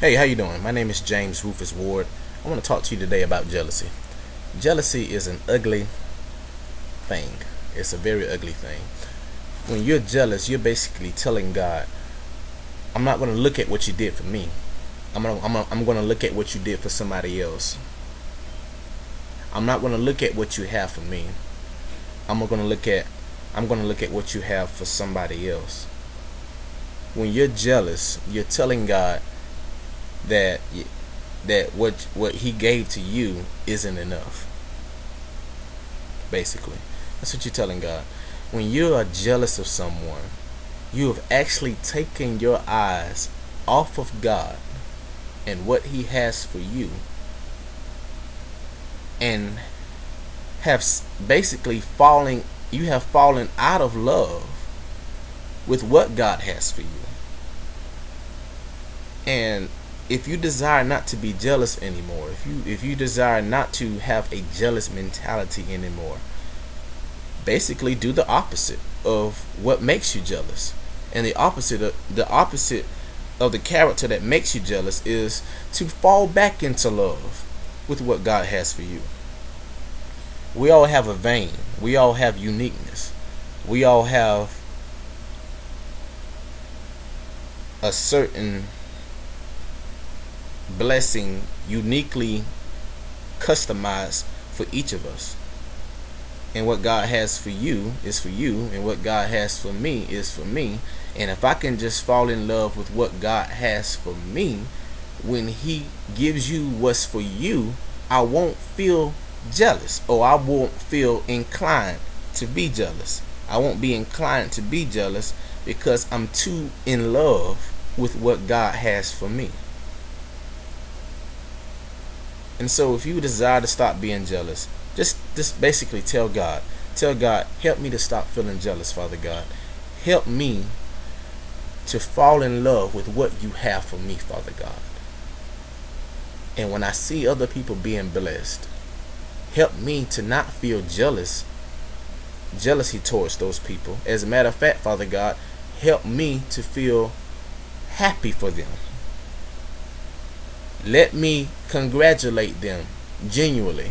Hey, how you doing? My name is James Rufus Ward. I want to talk to you today about jealousy. Jealousy is an ugly thing. It's a very ugly thing. When you're jealous, you're basically telling God, I'm not going to look at what you did for me. I'm going to look at what you did for somebody else. I'm not going to look at what you have for me. I'm going to look at what you have for somebody else. When you're jealous, you're telling God that what he gave to you isn't enough. Basically, that's what you're telling God. When you are jealous of someone, you have actually taken your eyes off of God and what he has for you, and have basically fallen out of love with what God has for you. And if you desire not to be jealous anymore, if you desire not to have a jealous mentality anymore, basically do the opposite of what makes you jealous. And the opposite of the character that makes you jealous is to fall back into love with what God has for you. We all have a vein. We all have uniqueness. We all have a certain blessing uniquely customized for each of us. And what God has for you is for you, and what God has for me is for me. And if I can just fall in love with what God has for me, when he gives you what's for you, I won't feel jealous, or I won't feel inclined to be jealous. I won't be inclined to be jealous because I'm too in love with what God has for me. And so if you desire to stop being jealous, just basically tell God, help me to stop feeling jealous, Father God. Help me to fall in love with what you have for me, Father God. And when I see other people being blessed, help me to not feel jealousy towards those people. As a matter of fact, Father God, help me to feel happy for them. Let me congratulate them genuinely.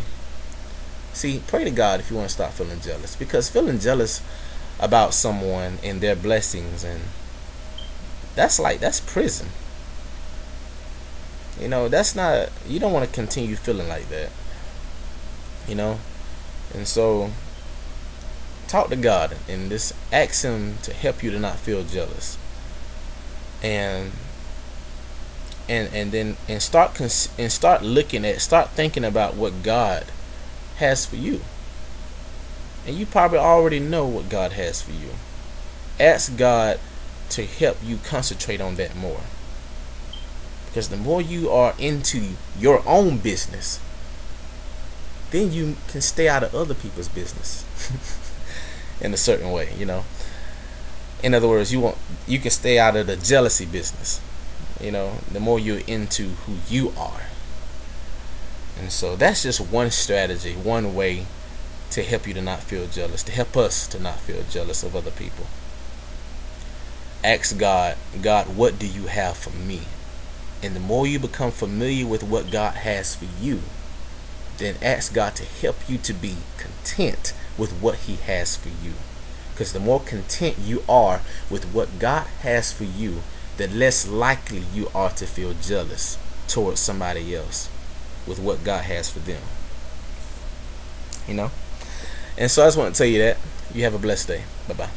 See, pray to God if you want to stop feeling jealous, because feeling jealous about someone and their blessings, and that's prison. You know, you don't want to continue feeling like that. You know, and so talk to God and just ask him to help you to not feel jealous, and start thinking about what God has for you. And you probably already know what God has for you. Ask God to help you concentrate on that more, because the more you are into your own business, then you can stay out of other people's business in a certain way, you know. In other words, you can stay out of the jealousy business. You know, the more you're into who you are. And so that's just one strategy, one way to help you to not feel jealous, to help us to not feel jealous of other people. Ask God, what do you have for me? And the more you become familiar with what God has for you, then ask God to help you to be content with what he has for you. Because the more content you are with what God has for you, the less likely you are to feel jealous towards somebody else with what God has for them. You know? And so I just want to tell you that. You have a blessed day. Bye-bye.